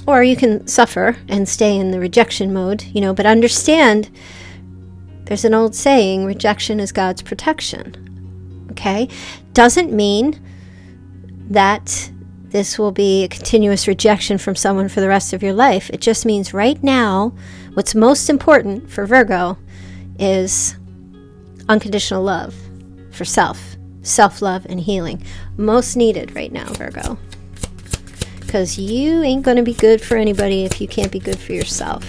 Or you can suffer and stay in the rejection mode, but understand there's an old saying, rejection is God's protection. Okay? Doesn't mean that this will be a continuous rejection from someone for the rest of your life. It just means right now, what's most important for Virgo is unconditional love for self-love and healing. Most needed right now, Virgo. Because you ain't going to be good for anybody if you can't be good for yourself.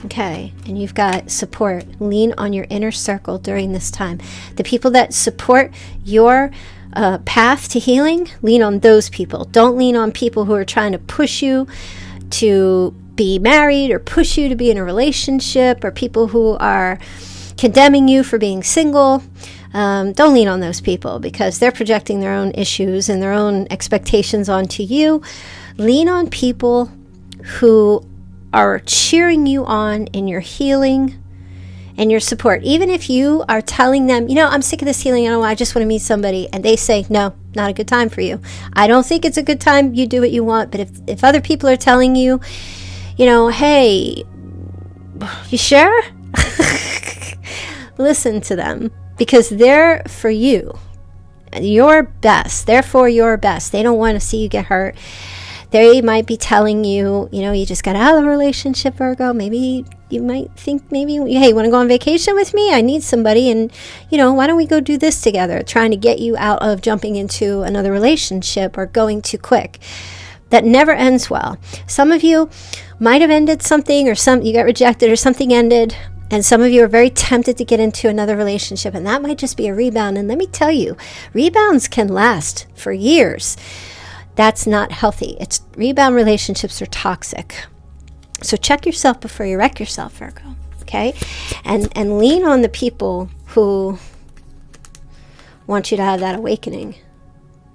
Okay, and you've got support. Lean on your inner circle during this time. The people that support your path to healing, lean on those people. Don't lean on people who are trying to push you to be married or push you to be in a relationship, or people who are condemning you for being single. Don't lean on those people because they're projecting their own issues and their own expectations onto you. Lean on people who are cheering you on in your healing and your support. Even if you are telling them, I'm sick of this healing, I just want to meet somebody, and they say, no, not a good time for you. I don't think it's a good time. You do what you want. But if other people are telling you, hey, you sure? Listen to them. Because they're for you, your best. They're for your best. They don't want to see you get hurt. They might be telling you, you know, you just got out of a relationship, Virgo. Maybe you might think, maybe, hey, you want to go on vacation with me? I need somebody, and, you know, why don't we go do this together? Trying to get you out of jumping into another relationship or going too quick. That never ends well. Some of you might have ended something, or you got rejected, or something ended, and some of you are very tempted to get into another relationship, and that might just be a rebound. And let me tell you, rebounds can last for years. That's not healthy. Rebound relationships are toxic. So check yourself before you wreck yourself, Virgo. Okay? And lean on the people who want you to have that awakening,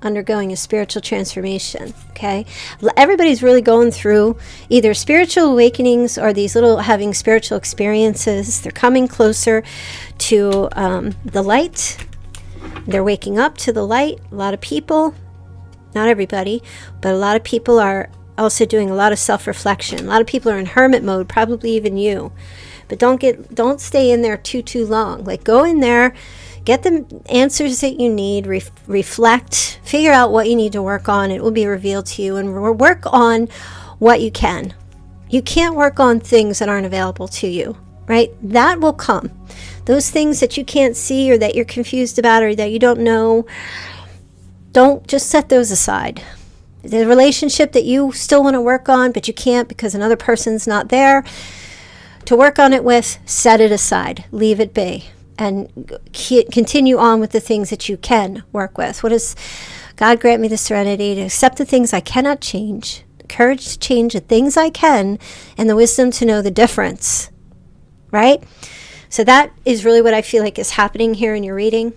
undergoing a spiritual transformation. Okay? Everybody's really going through either spiritual awakenings or these little having spiritual experiences. They're coming closer to the light. They're waking up to the light. A lot of people, not everybody, but a lot of people are also doing a lot of self-reflection. A lot of people are in hermit mode, probably even you. But don't stay in there too long. Like, go in there, get the answers that you need, reflect, figure out what you need to work on. It will be revealed to you, and work on what you can. You can't work on things that aren't available to you, right? That will come. Those things that you can't see, or that you're confused about, or that you don't know, don't just set those aside. The relationship that you still want to work on, but you can't because another person's not there to work on it with, set it aside. Leave it be. And continue on with the things that you can work with. What does God grant me the serenity to accept the things I cannot change, the courage to change the things I can, and the wisdom to know the difference. Right? So that is really what I feel like is happening here in your reading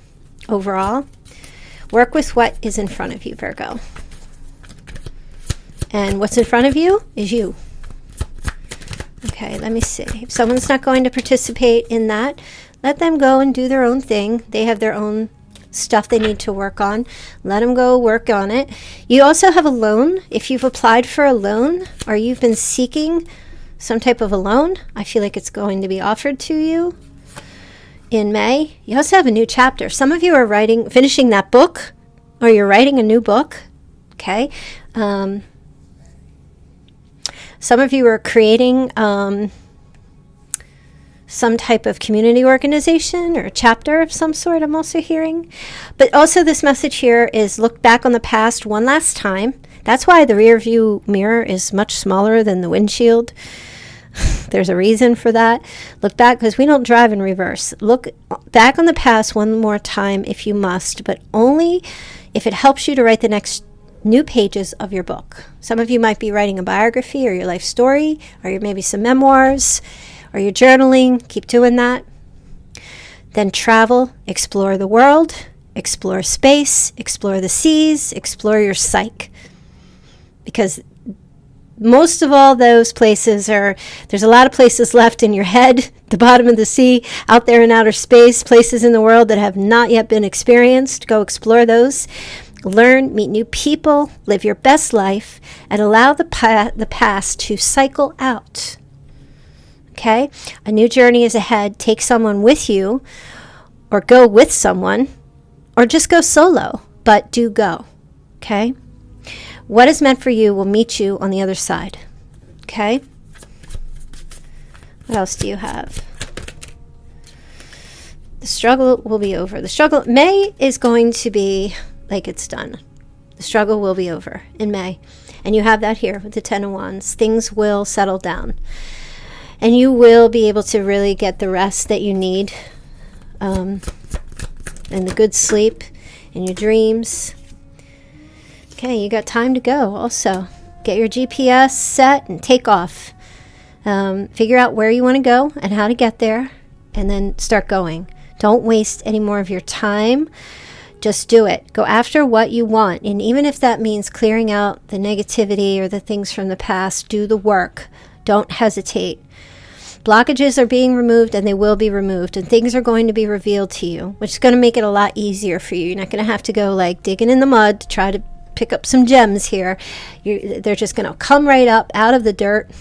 overall. Work with what is in front of you, Virgo. And what's in front of you is you. Okay, let me see. If someone's not going to participate in that, let them go and do their own thing. They have their own stuff they need to work on. Let them go work on it. You also have a loan. If you've applied for a loan, or you've been seeking some type of a loan, I feel like it's going to be offered to you in May. You also have a new chapter. Some of you are finishing that book, or you're writing a new book. Okay. Some of you are creating some type of community organization or a chapter of some sort, I'm also hearing. But also this message here is look back on the past one last time. That's why the rear view mirror is much smaller than the windshield. There's a reason for that. Look back, because we don't drive in reverse. Look back on the past one more time if you must, but only if it helps you to write the next new pages of your book. Some of you might be writing a biography or your life story, or maybe some memoirs, or you're journaling. Keep doing that. Then travel, explore the world, explore space, explore the seas, explore your psyche. Because most of all those places there's a lot of places left in your head, the bottom of the sea, out there in outer space, places in the world that have not yet been experienced. Go explore those. Learn, meet new people, live your best life, and allow the past to cycle out. Okay? A new journey is ahead. Take someone with you, or go with someone, or just go solo, but do go. Okay? What is meant for you will meet you on the other side. Okay? What else do you have? The struggle will be over. May is going to be like it's done. The struggle will be over in May. And you have that here with the 10 of Wands. Things will settle down. And you will be able to really get the rest that you need. And the good sleep and your dreams. Okay, you got time to go also. Get your GPS set and take off. Figure out where you want to go and how to get there. And then start going. Don't waste any more of your time. Just do it. Go after what you want. And even if that means clearing out the negativity or the things from the past, do the work. Don't hesitate. Blockages are being removed, and they will be removed. And things are going to be revealed to you, which is going to make it a lot easier for you. You're not going to have to go like digging in the mud to try to pick up some gems here. They're just going to come right up out of the dirt.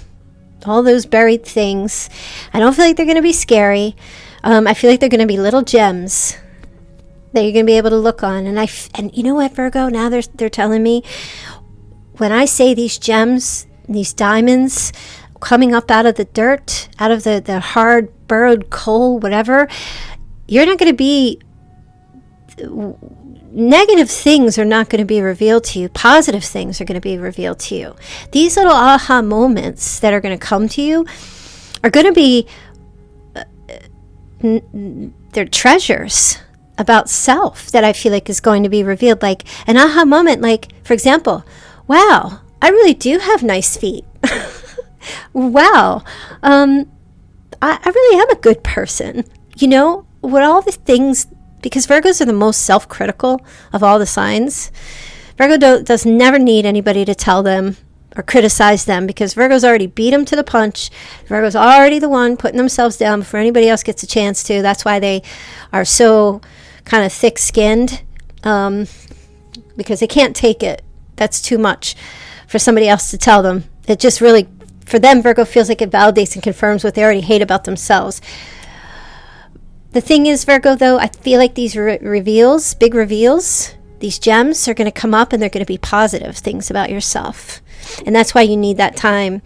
All those buried things. I don't feel like they're going to be scary. I feel like they're going to be little gems that you're going to be able to look on. And you know what, Virgo? Now they're telling me when I say these gems, these diamonds coming up out of the dirt, out of the hard burrowed coal, whatever, you're not going to be, negative things are not going to be revealed to you. Positive things are going to be revealed to you. These little aha moments that are going to come to you are going to be, they're treasures about self that I feel like is going to be revealed. Like an aha moment, like, for example, wow, I really do have nice feet. Wow, I really am a good person. You know, what all the things, because Virgos are the most self-critical of all the signs. Virgo does never need anybody to tell them or criticize them, because Virgos already beat them to the punch. Virgo's already the one putting themselves down before anybody else gets a chance to. That's why they are so kind of thick-skinned, because they can't take it. That's too much for somebody else to tell them. It just really, for them, Virgo feels like it validates and confirms what they already hate about themselves. The thing is, Virgo, though, I feel like these reveals, big reveals, these gems are going to come up and they're going to be positive things about yourself. And that's why you need that time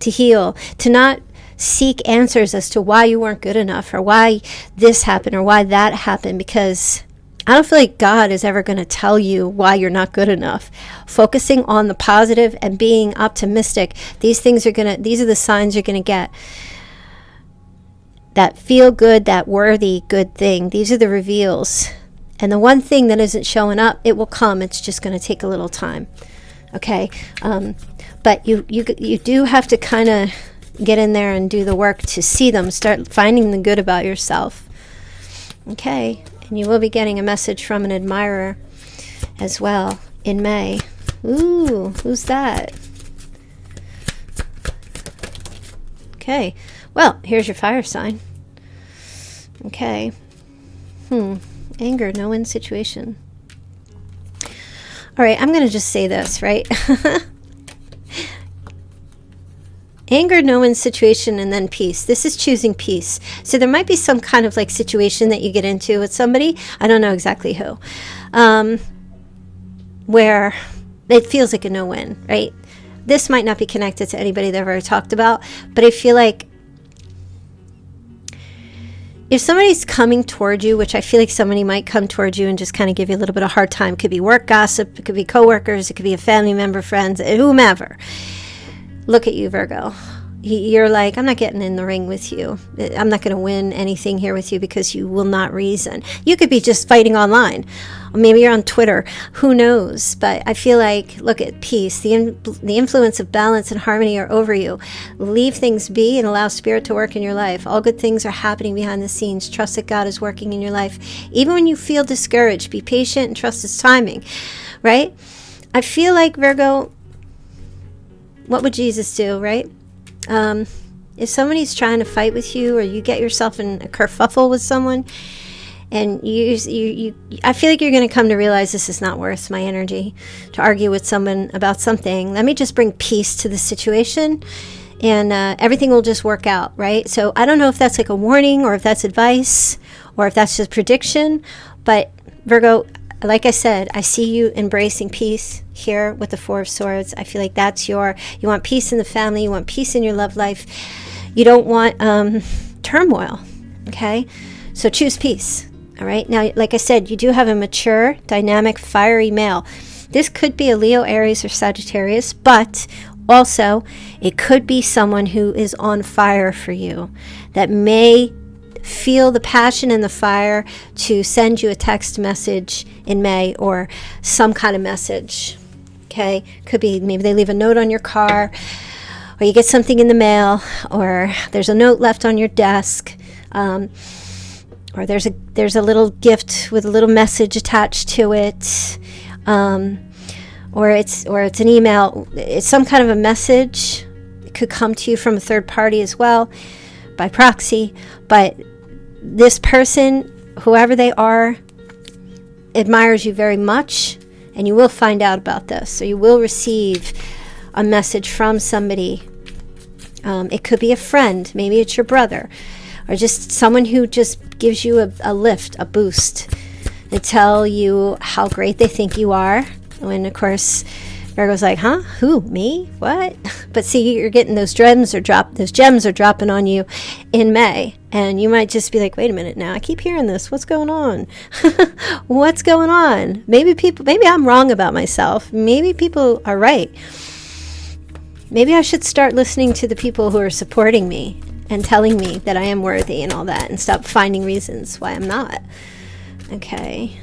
to heal, to not seek answers as to why you weren't good enough or why this happened or why that happened, because I don't feel like God is ever going to tell you why you're not good enough. Focusing on the positive and being optimistic, these are the signs you're going to get. That feel good, that worthy good thing. These are the reveals. And the one thing that isn't showing up, it will come. It's just going to take a little time. Okay? But you do have to kind of get in there and do the work to see them. Start finding the good about yourself. Okay? And you will be getting a message from an admirer as well in May. Ooh, who's that? Okay. Well, here's your fire sign. Okay. Anger, no-win situation. All right, I'm going to just say this, right? Anger, no-win situation, and then peace. This is choosing peace. So there might be some kind of like situation that you get into with somebody. I don't know exactly who. Where it feels like a no-win, right? This might not be connected to anybody that I've already talked about, but I feel like if somebody's coming toward you, which I feel like somebody might come toward you and just kind of give you a little bit of hard time. It could be work gossip, it could be coworkers, it could be a family member, friends, whomever. Look at you, Virgo. You're like, I'm not getting in the ring with you. I'm not going to win anything here with you because you will not reason. You could be just fighting online. Maybe you're on Twitter. Who knows? But I feel like, look at peace. The influence of balance and harmony are over you. Leave things be and allow spirit to work in your life. All good things are happening behind the scenes. Trust that God is working in your life. Even when you feel discouraged, be patient and trust His timing. Right? I feel like, Virgo, what would Jesus do, right? If somebody's trying to fight with you, or you get yourself in a kerfuffle with someone, and I feel like you're going to come to realize this is not worth my energy to argue with someone about something. Let me just bring peace to the situation, and everything will just work out, right? So I don't know if that's like a warning, or if that's advice, or if that's just prediction, but Virgo, like I said, I see you embracing peace here with the Four of Swords. I feel like that's you want peace in the family, you want peace in your love life. You don't want turmoil, okay? So choose peace, all right? Now, like I said, you do have a mature, dynamic, fiery male. This could be a Leo, Aries, or Sagittarius, but also it could be someone who is on fire for you, that may feel the passion and the fire to send you a text message in May, or some kind of message. Okay, could be maybe they leave a note on your car, or you get something in the mail, or there's a note left on your desk, or there's a little gift with a little message attached to it, or it's an email. It's some kind of a message. It could come to you from a third party as well, by proxy, but this person, whoever they are, admires you very much, and you will find out about this. So you will receive a message from somebody. It could be a friend, maybe it's your brother, or just someone who just gives you a lift, a boost. They tell you how great they think you are, when of course Virgo's like, huh? Who? Me? What? But see, you're getting those gems are dropping on you in May. And you might just be like, wait a minute now. I keep hearing this. What's going on? What's going on? Maybe I'm wrong about myself. Maybe people are right. Maybe I should start listening to the people who are supporting me and telling me that I am worthy and all that, and stop finding reasons why I'm not. Okay.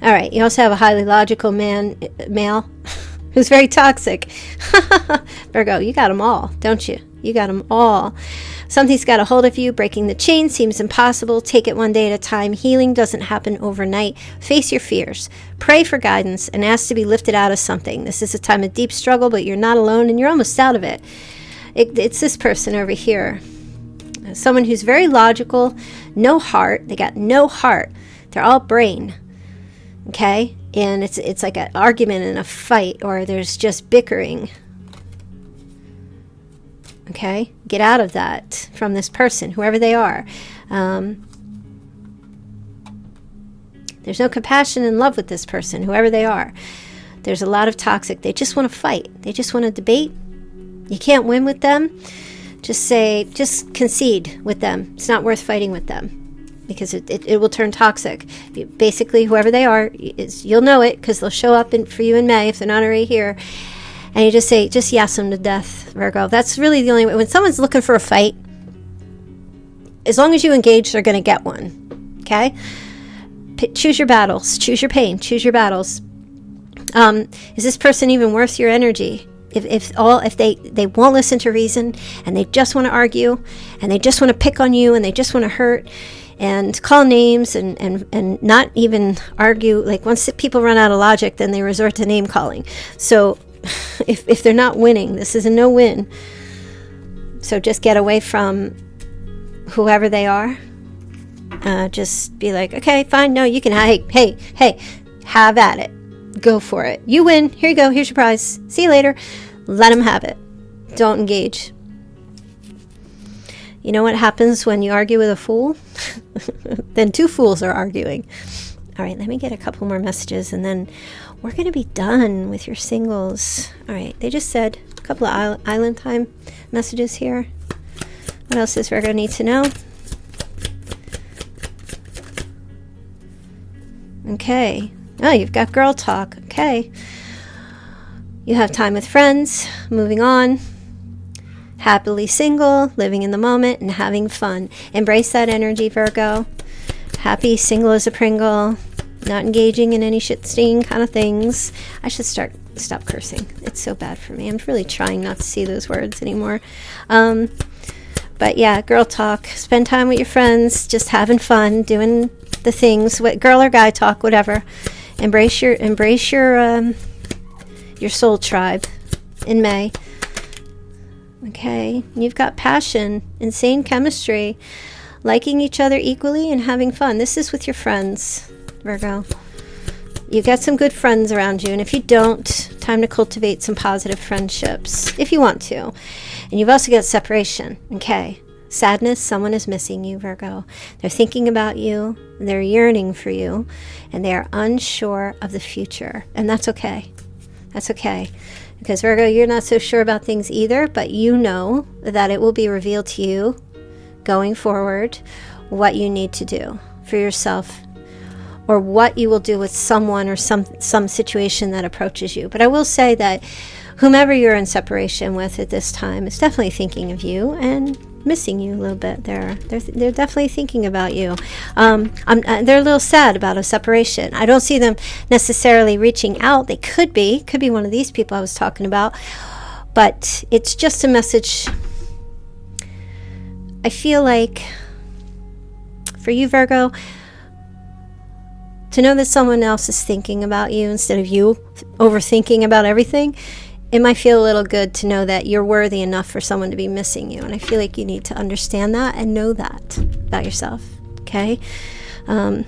All right. You also have a highly logical male who's very toxic. Virgo, you got them all, don't you? You got them all. Something's got a hold of you. Breaking the chain seems impossible. Take it one day at a time. Healing doesn't happen overnight. Face your fears. Pray for guidance and ask to be lifted out of something. This is a time of deep struggle, but you're not alone, and you're almost out of it. It's this person over here. Someone who's very logical, no heart. They got no heart. They're all brain. Okay? And it's like an argument and a fight, or there's just bickering. Okay? Get out of that from this person, whoever they are. There's no compassion and love with this person, whoever they are. There's a lot of toxic. They just want to fight. They just want to debate. You can't win with them. Just concede with them. It's not worth fighting with them, because it will turn toxic. Basically, whoever they are, you'll know it, because they'll show up for you in May if they're not already here. And you just yes them to death, Virgo. That's really the only way. When someone's looking for a fight, as long as you engage, they're going to get one. Okay? Choose your battles. Choose your pain. Choose your battles. Is this person even worth your energy? If they won't listen to reason, and they just want to argue, and they just want to pick on you, and they just want to hurt and call names and not even argue. Like, once people run out of logic, then they resort to name calling. So if they're not winning, this is a no-win. So just get away from whoever they are. Just be like, okay, fine. No, you can. Hey, have at it. Go for it. You win. Here you go. Here's your prize. See you later. Let them have it. Don't engage. You know what happens when you argue with a fool? Then two fools are arguing. All right, let me get a couple more messages, and then we're going to be done with your singles. All right, they just said a couple of island time messages here. What else does Virgo need to know? Okay. Oh, you've got girl talk. Okay. You have time with friends. Moving on. Happily single, living in the moment, and having fun. Embrace that energy, Virgo. Happy, single as a Pringle. Not engaging in any shit-stain kind of things. I should stop cursing. It's so bad for me. I'm really trying not to see those words anymore. But yeah, girl talk. Spend time with your friends. Just having fun, doing the things. Girl or guy talk, whatever. Embrace your soul tribe in May. Okay, you've got passion, insane chemistry, liking each other equally, and having fun. This is with your friends, Virgo. You've got some good friends around you, and if you don't, time to cultivate some positive friendships, if you want to. And you've also got separation, okay? Sadness, someone is missing you, Virgo. They're thinking about you, they're yearning for you, and they are unsure of the future. And that's okay. That's okay. Because Virgo, you're not so sure about things either, but you know that it will be revealed to you going forward what you need to do for yourself, or what you will do with someone or some situation that approaches you. But I will say that whomever you're in separation with at this time is definitely thinking of you and missing you a little bit. They're definitely thinking about you. They're a little sad about a separation. I don't see them necessarily reaching out. They could be one of these people I was talking about, but it's just a message. I feel like for you, Virgo, to know that someone else is thinking about you instead of you overthinking about everything, it might feel a little good to know that you're worthy enough for someone to be missing you. And I feel like you need to understand that and know that about yourself, okay? And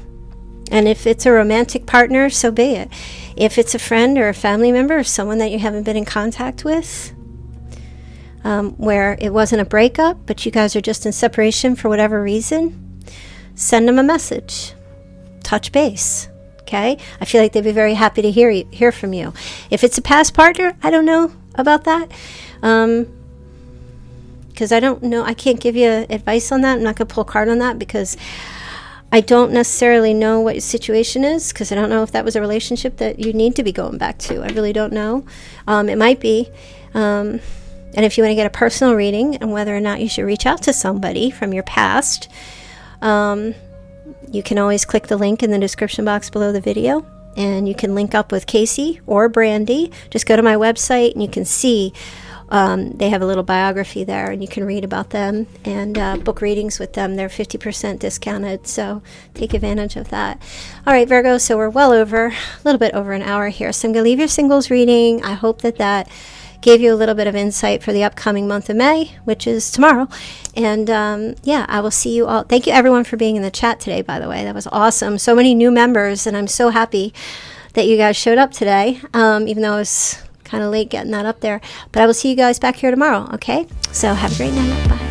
if it's a romantic partner, so be it. If it's a friend or a family member or someone that you haven't been in contact with, where it wasn't a breakup, but you guys are just in separation for whatever reason, send them a message. Touch base, okay? I feel like they'd be very happy to hear from you. If it's a past partner, I don't know about that. Because I don't know, I can't give you advice on that. I'm not going to pull a card on that because I don't necessarily know what your situation is, because I don't know if that was a relationship that you need to be going back to. I really don't know. It might be. And if you want to get a personal reading and whether or not you should reach out to somebody from your past, you can always click the link in the description box below the video, and you can link up with Casey or Brandy. Just go to my website and you can see they have a little biography there, and you can read about them and book readings with them. They're 50% discounted, so take advantage of that. All right, Virgo, so we're well over, a little bit over an hour here. So I'm going to leave your singles reading. I hope that that gave you a little bit of insight for the upcoming month of May, which is tomorrow. And yeah, I will see you all. Thank you everyone for being in the chat today, by the way. That was awesome. So many new members, and I'm so happy that you guys showed up today, even though it was kind of late getting that up there. But I will see you guys back here tomorrow, okay? So have a great night. Bye.